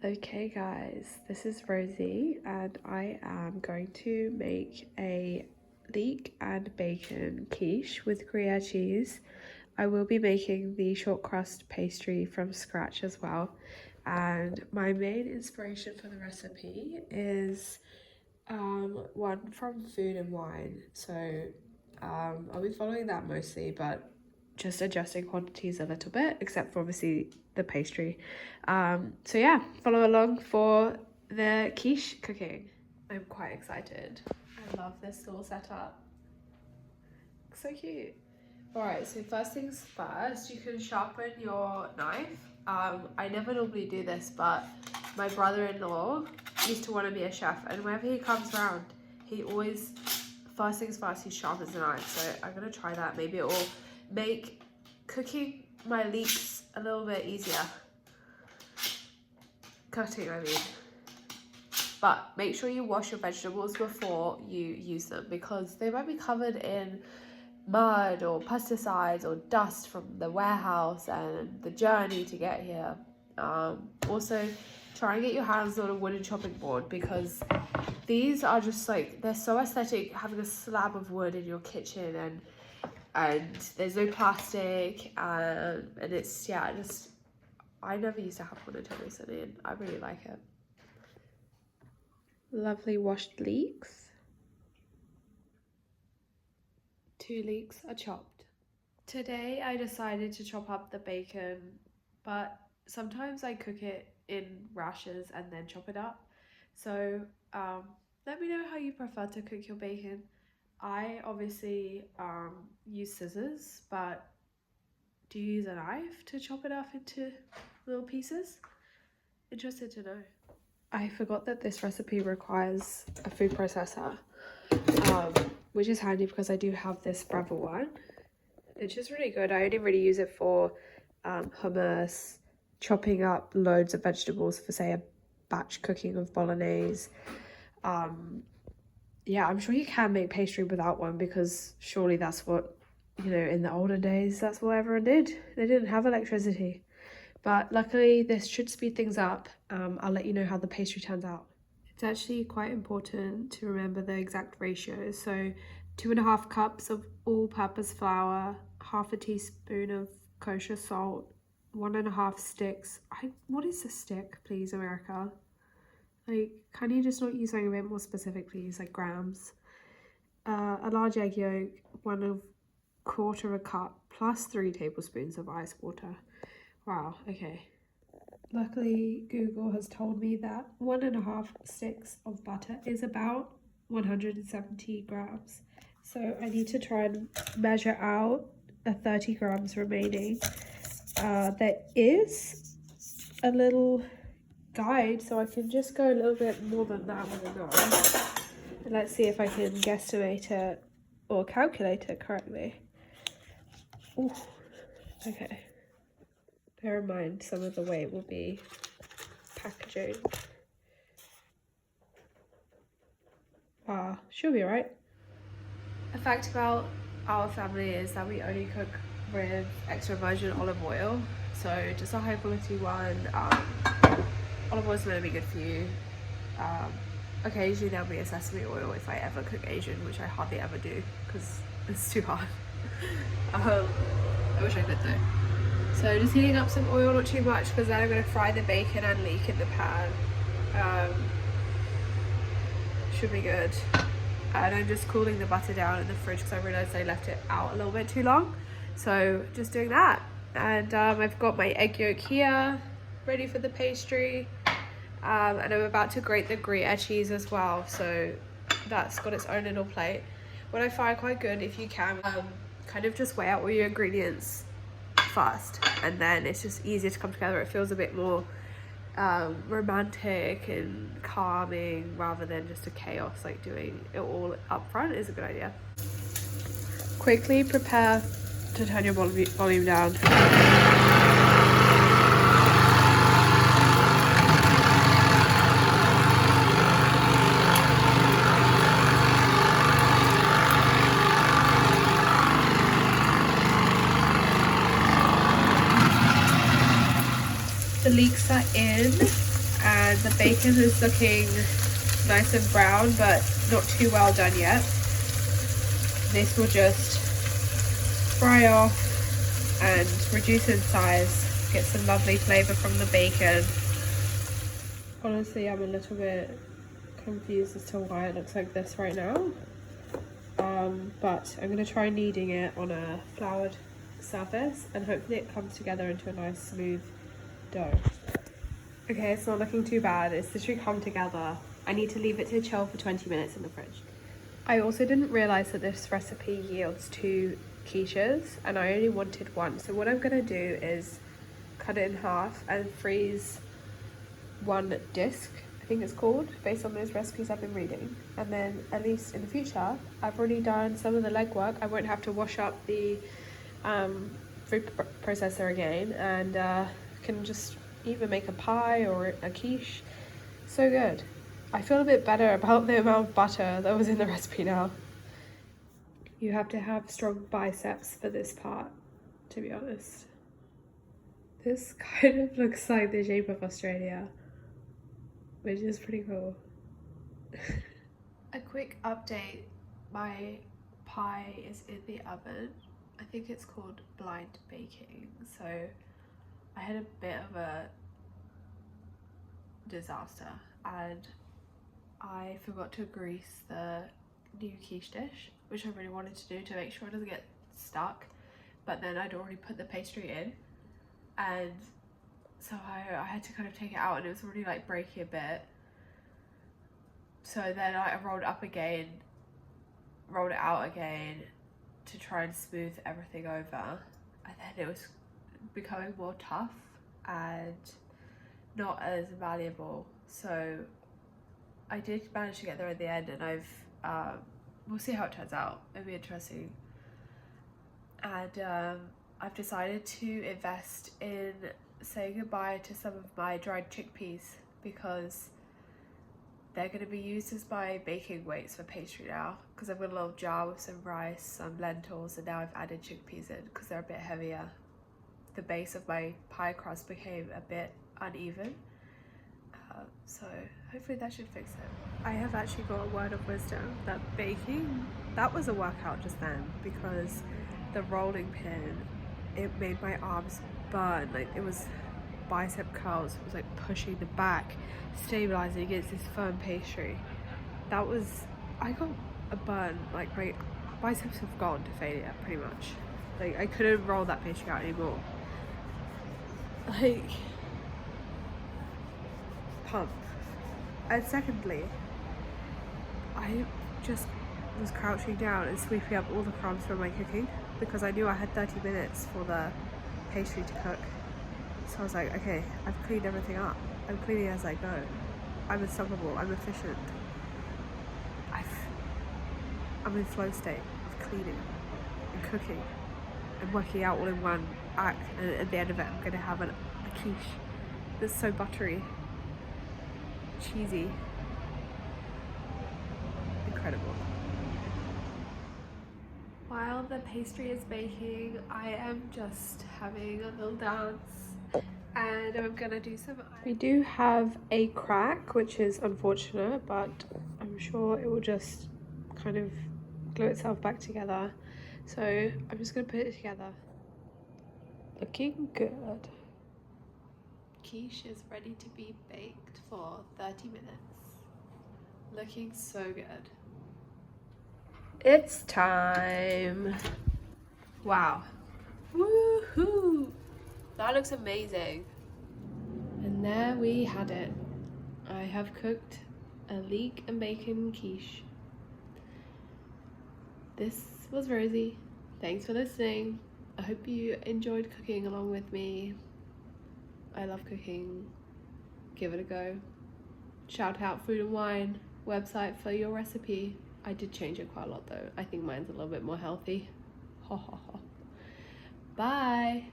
Okay guys, this is Rosie and I am going to make a leek and bacon quiche with Gruyere cheese. I will be making the short crust pastry from scratch as well, and my main inspiration for the recipe is one from Food and Wine. So I'll be following that mostly, but just adjusting quantities a little bit, except for obviously the pastry. So yeah, follow along for the quiche cooking. I'm quite excited. I love this little setup. So cute. Alright, so first things first, you can sharpen your knife. I never normally do this, but my brother-in-law used to want to be a chef, and whenever he comes around, he always, first things first, he sharpens the knife. So I'm gonna try that. Maybe it will make cooking my leeks a little bit easier. Cutting, I mean. But make sure you wash your vegetables before you use them, because they might be covered in mud or pesticides or dust from the warehouse and the journey to get here. Also, try and get your hands on a wooden chopping board, because these are just like, they're so aesthetic, having a slab of wood in your kitchen, and there's no plastic, and it's, yeah, just, I never used to have one until recently, and I really like it. Lovely washed leeks. 2 leeks are chopped. Today I decided to chop up the bacon, but sometimes I cook it in rashers and then chop it up. So let me know how you prefer to cook your bacon. I obviously use scissors, but do you use a knife to chop it up into little pieces? Interested to know. I forgot that this recipe requires a food processor, which is handy because I do have this Breville one. It's just really good. I only really use it for hummus, chopping up loads of vegetables for, say, a batch cooking of bolognese. Yeah, I'm sure you can make pastry without one, because surely that's what, you know, in the olden days, that's what everyone did. They didn't have electricity. But luckily, this should speed things up. I'll let you know how the pastry turns out. It's actually quite important to remember the exact ratios. So 2.5 cups of all-purpose flour, half a teaspoon of kosher salt, 1.5 sticks. What is a stick, please, America? Like, can you just not use something a bit more specific, please, like grams? A large egg yolk, 1/4 cup, plus 3 tablespoons of ice water. Wow, okay. Luckily, Google has told me that 1.5 sticks of butter is about 170 grams. So I need to try and measure out the 30 grams remaining. There is a little guide, so I can just go a little bit more than that with a knife. And let's see if I can guesstimate it or calculate it correctly. Ooh, okay. Bear in mind, some of the weight will be packaging. She'll be alright. A fact about our family is that we only cook with extra virgin olive oil, so just a high quality one. Olive oil is going to be good for you. Occasionally there'll be a sesame oil if I ever cook Asian, which I hardly ever do because it's too hard. I wish I could though. So just heating up some oil, not too much, because then I'm going to fry the bacon and leek in the pan. Should be good. And I'm just cooling the butter down in the fridge because I realised I left it out a little bit too long. So just doing that. And I've got my egg yolk here, ready for the pastry. And I'm about to grate the Gruyere cheese as well. So that's got its own little plate. What I find quite good, if you can, kind of just weigh out all your ingredients first, and then it's just easier to come together. It feels a bit more romantic and calming rather than just a chaos. Like doing it all up front is a good idea. Quickly prepare to turn your volume down. The leeks are in, and the bacon is looking nice and brown, but not too well done yet. This will just fry off and reduce in size, get some lovely flavour from the bacon. Honestly, I'm a little bit confused as to why it looks like this right now. But I'm going to try kneading it on a floured surface and hopefully it comes together into a nice smooth dough. Okay, it's not looking too bad. It's literally come together. I need to leave it to chill for 20 minutes in the fridge. I also didn't realise that this recipe yields 2 quiches and I only wanted 1. So what I'm going to do is cut it in half and freeze 1 disc, I think it's called, based on those recipes I've been reading. And then at least in the future, I've already done some of the legwork. I won't have to wash up the food processor again, and can just either make a pie or a quiche. So good. I feel a bit better about the amount of butter that was in the recipe now. You have to have strong biceps for this part, to be honest. This kind of looks like the shape of Australia, which is pretty cool. A quick update, my pie is in the oven. I think it's called blind baking. So I had a bit of a disaster and I forgot to grease the new quiche dish, which I really wanted to do to make sure it doesn't get stuck, but then I'd already put the pastry in, and so I had to kind of take it out and it was already like breaking a bit. So then I rolled it out again to try and smooth everything over, and then it was becoming more tough and not as malleable. So I did manage to get there at the end, and we'll see how it turns out. It'll be interesting. And I've decided to invest in saying goodbye to some of my dried chickpeas because they're going to be used as my baking weights for pastry now, because I've got a little jar with some rice, some lentils, and now I've added chickpeas in because they're a bit heavier. The base of my pie crust became a bit uneven, so hopefully that should fix it. I have actually got a word of wisdom that baking, that was a workout just then, because the rolling pin, it made my arms burn. Like, it was bicep curls, it was like pushing the back, stabilizing against this firm pastry. That was, I got a burn, like my biceps have gone to failure pretty much. Like, I couldn't roll that pastry out anymore. Like, pump. And secondly, I just was crouching down and sweeping up all the crumbs from my cooking because I knew I had 30 minutes for the pastry to cook. So I was like, okay, I've cleaned everything up. I'm cleaning as I go. I'm unstoppable. I'm efficient. I'm in flow state of cleaning and cooking and working out all in one act. And at the end of it, I'm going to have a quiche that's so buttery, cheesy, incredible. While the pastry is baking, I am just having a little dance. And I'm gonna do some. We do have a crack, which is unfortunate, but I'm sure it will just kind of glue itself back together. So I'm just gonna put it together. Looking good. Quiche is ready to be baked for 30 minutes. Looking so good. It's time. Wow. Woohoo! That looks amazing. And there we had it. I have cooked a leek and bacon quiche. This was Rosie. Thanks for listening. I hope you enjoyed cooking along with me. I love cooking. Give it a go. Shout out Food and Wine website for your recipe. I did change it quite a lot though. I think mine's a little bit more healthy. Ha ha ha. Bye.